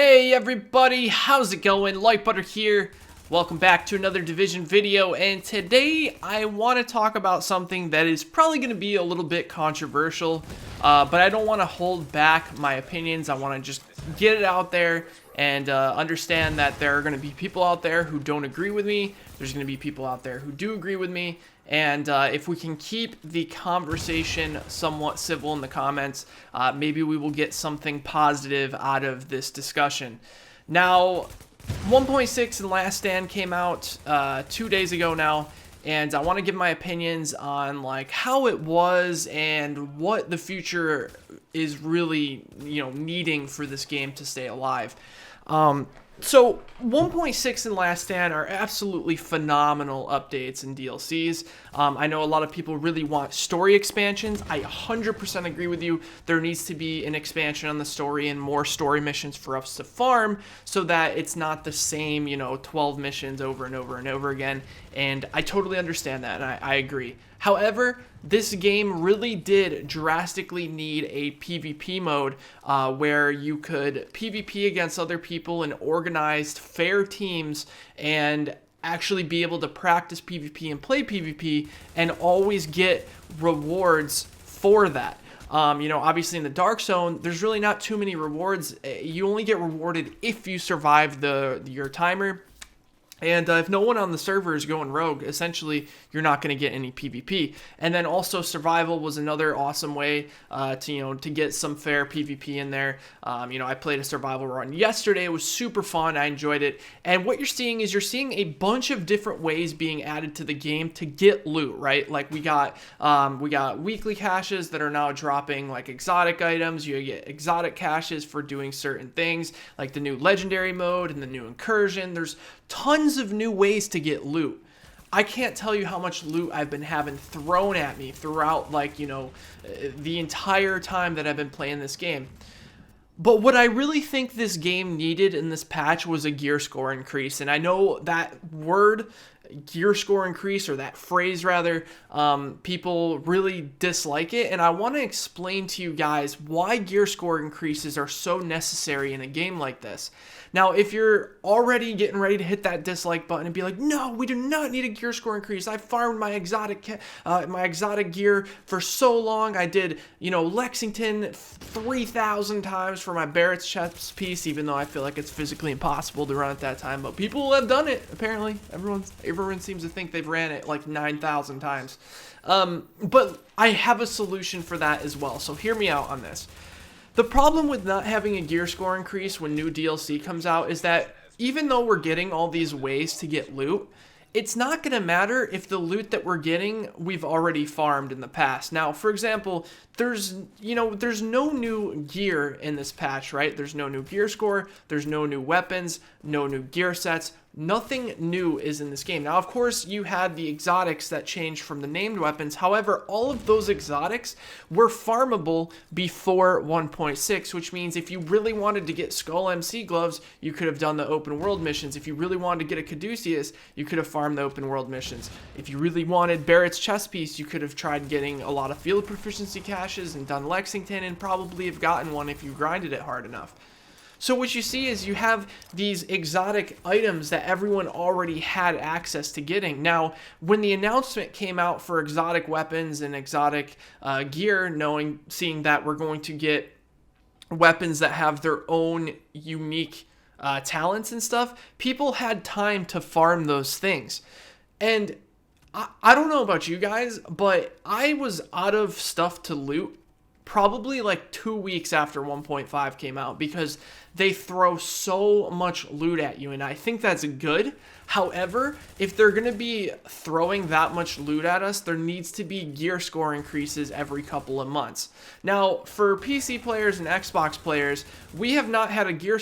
Hey everybody, how's it going? Lightbutter here. Welcome back to another Division video, and today I want to talk about something that is probably going to be a little bit controversial, but I don't want to hold back my opinions. I want to just get it out there and understand that there are going to be people out there who don't agree with me. There's going to be people out there who do agree with me. And if we can keep the conversation somewhat civil in the comments, maybe we will get something positive out of this discussion. Now, 1.6 and Last Stand came out 2 days ago now, and I want to give my opinions on like how it was and what the future is really, needing for this game to stay alive. So 1.6 and Last Stand are absolutely phenomenal updates and DLCs. I know a lot of people really want story expansions. I 100% agree with you. There needs to be an expansion on the story and more story missions for us to farm so that it's not the same, 12 missions over and over and over again. And I totally understand that, and I agree. However, this game really did drastically need a PvP mode where you could PvP against other people in organized, fair teams and actually be able to practice PvP and play PvP and always get rewards for that. Obviously in the Dark Zone, there's really not too many rewards. You only get rewarded if you survive your timer. And if no one on the server is going rogue, essentially, you're not going to get any PvP. And then also survival was another awesome way to get some fair PvP in there. I played a survival run yesterday. It was super fun. I enjoyed it. And what you're seeing is a bunch of different ways being added to the game to get loot, right? Like we got weekly caches that are now dropping like exotic items. You get exotic caches for doing certain things, like the new legendary mode and the new incursion. There's tons of new ways to get loot. I can't tell you how much loot I've been having thrown at me throughout the entire time that I've been playing this game. But what I really think this game needed in this patch was a gear score increase. And I know that word, gear score increase, or that phrase rather, people really dislike it. And I want to explain to you guys why gear score increases are so necessary in a game like this. Now, if you're already getting ready to hit that dislike button and be like, no, we do not need a gear score increase. I farmed my exotic gear for so long. I did, Lexington 3,000 times for my Barrett's chest piece, even though I feel like it's physically impossible to run at that time. But people have done it, apparently. Everyone seems to think they've ran it like 9,000 times. But I have a solution for that as well. So hear me out on this. The problem with not having a gear score increase when new DLC comes out is that even though we're getting all these ways to get loot, it's not going to matter if the loot that we're getting we've already farmed in the past. Now, for example, there's no new gear in this patch, right? There's no new gear score, there's no new weapons, no new gear sets. Nothing new is in this game. Now, of course, you had the exotics that changed from the named weapons. However, all of those exotics were farmable before 1.6, which means if you really wanted to get Skull MC gloves, you could have done the open world missions. If you really wanted to get a Caduceus, you could have farmed the open world missions. If you really wanted Barrett's chest piece, you could have tried getting a lot of field proficiency caches and done Lexington and probably have gotten one if you grinded it hard enough. So what you see is you have these exotic items that everyone already had access to getting. Now, when the announcement came out for exotic weapons and exotic gear, seeing that we're going to get weapons that have their own unique talents and stuff, people had time to farm those things. And I don't know about you guys, but I was out of stuff to loot probably like 2 weeks after 1.5 came out because they throw so much loot at you, and I think that's good. However, if they're going to be throwing that much loot at us, there needs to be gear score increases every couple of months. Now, for PC players and Xbox players, we have not had a gear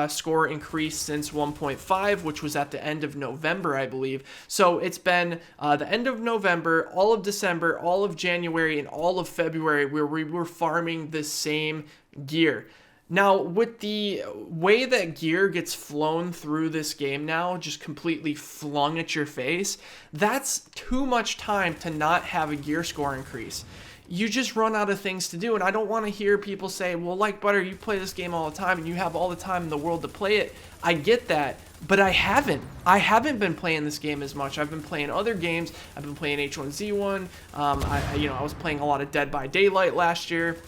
score increase since 1.5, which was at the end of November, I believe. So it's been the end of November, all of December, all of January, and all of February where we were farming the same gear. Now, with the way that gear gets flown through this game now, just completely flung at your face, that's too much time to not have a gear score increase. you just run out of things to do. And I don't want to hear people say, well, like Butter, you play this game all the time and you have all the time in the world to play it. I get that, but I haven't been playing this game as much. I've been playing other games. I've been playing H1Z1. I was playing a lot of Dead by Daylight last year.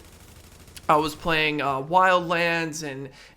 I was playing Wildlands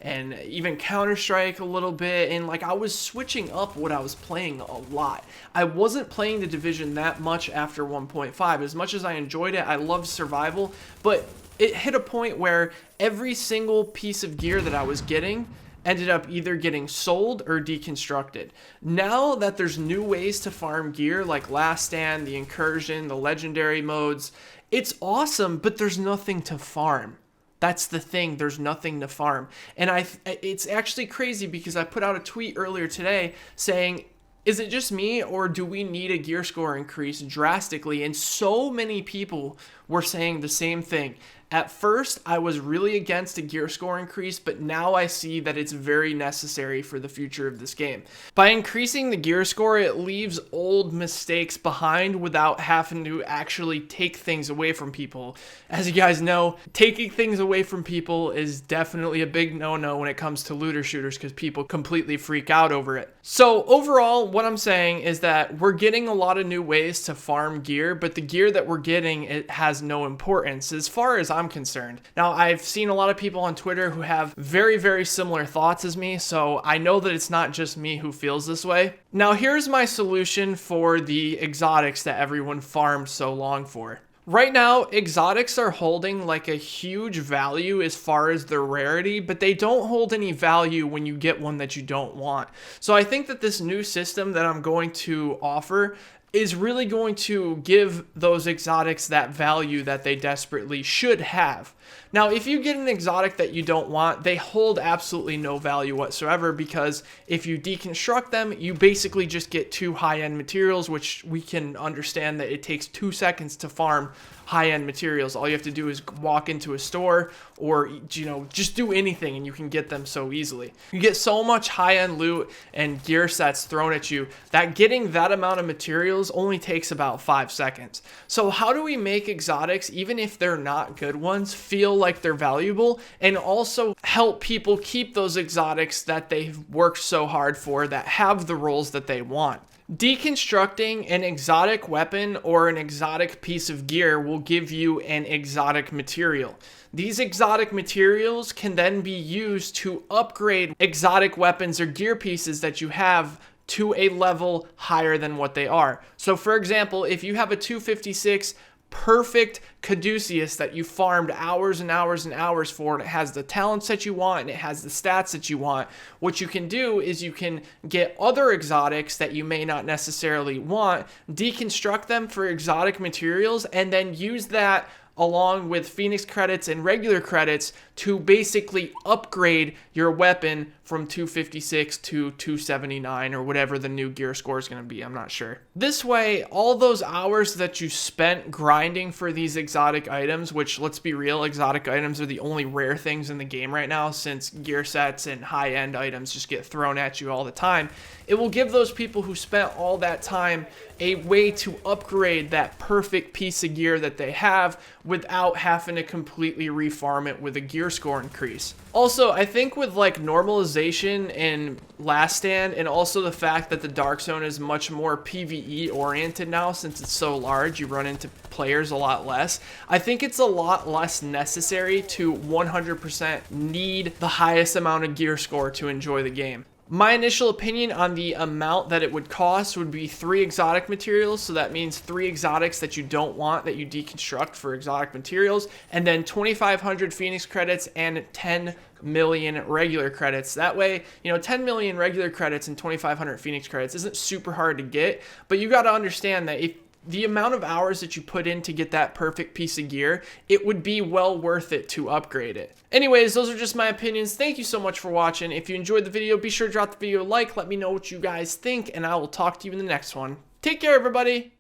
and even Counter-Strike a little bit, and like I was switching up what I was playing a lot. I wasn't playing The Division that much after 1.5. As much as I enjoyed it, I loved survival, but it hit a point where every single piece of gear that I was getting ended up either getting sold or deconstructed. Now that there's new ways to farm gear like Last Stand, the Incursion, the Legendary modes, it's awesome, but there's nothing to farm. That's the thing. There's nothing to farm. And it's actually crazy because I put out a tweet earlier today saying, is it just me or do we need a gear score increase drastically? And so many people were saying the same thing. At first, I was really against a gear score increase, but now I see that it's very necessary for the future of this game. By increasing the gear score, it leaves old mistakes behind without having to actually take things away from people. As you guys know, taking things away from people is definitely a big no-no when it comes to looter shooters because people completely freak out over it. So overall, what I'm saying is that we're getting a lot of new ways to farm gear, but the gear that we're getting, it has no importance as far as I'm concerned. Now, I've seen a lot of people on Twitter who have very, very similar thoughts as me, so I know that it's not just me who feels this way. Now, here's my solution for the exotics that everyone farmed so long for. Right now, exotics are holding like a huge value as far as their rarity, but they don't hold any value when you get one that you don't want. So I think that this new system that I'm going to offer is really going to give those exotics that value that they desperately should have. Now, if you get an exotic that you don't want, they hold absolutely no value whatsoever because if you deconstruct them, you basically just get 2 high-end materials, which we can understand that it takes 2 seconds to farm high-end materials. All you have to do is walk into a store or, just do anything and you can get them so easily. You get so much high-end loot and gear sets thrown at you that getting that amount of materials only takes about 5 seconds. So how do we make exotics, even if they're not good ones, feel like they're valuable and also help people keep those exotics that they've worked so hard for, that have the roles that they want? Deconstructing an exotic weapon or an exotic piece of gear will give you an exotic material. These exotic materials can then be used to upgrade exotic weapons or gear pieces that you have to a level higher than what they are. So for example, if you have a 256 perfect Caduceus that you farmed hours and hours and hours for, and it has the talents that you want and it has the stats that you want, what you can do is you can get other exotics that you may not necessarily want, deconstruct them for exotic materials, and then use that along with Phoenix credits and regular credits to basically upgrade your weapon from 256 to 279 or whatever the new gear score is going to be. I'm not sure. This way, all those hours that you spent grinding for these exotic items, which, let's be real, exotic items are the only rare things in the game right now since gear sets and high-end items just get thrown at you all the time. It will give those people who spent all that time a way to upgrade that perfect piece of gear that they have without having to completely refarm it with a gear score increase. Also, I think with like normalization and Last Stand, and also the fact that the Dark Zone is much more PvE oriented now since it's so large, you run into players a lot less. I think it's a lot less necessary to 100% need the highest amount of gear score to enjoy the game. My initial opinion on the amount that it would cost would be 3 exotic materials. So that means 3 exotics that you don't want that you deconstruct for exotic materials, and then 2,500 Phoenix credits and 10 million regular credits. That way, 10 million regular credits and 2,500 Phoenix credits isn't super hard to get, but you got to understand that if the amount of hours that you put in to get that perfect piece of gear, it would be well worth it to upgrade it. Anyways, those are just my opinions. Thank you so much for watching. If you enjoyed the video, be sure to drop the video a like. Let me know what you guys think, and I will talk to you in the next one. Take care, everybody.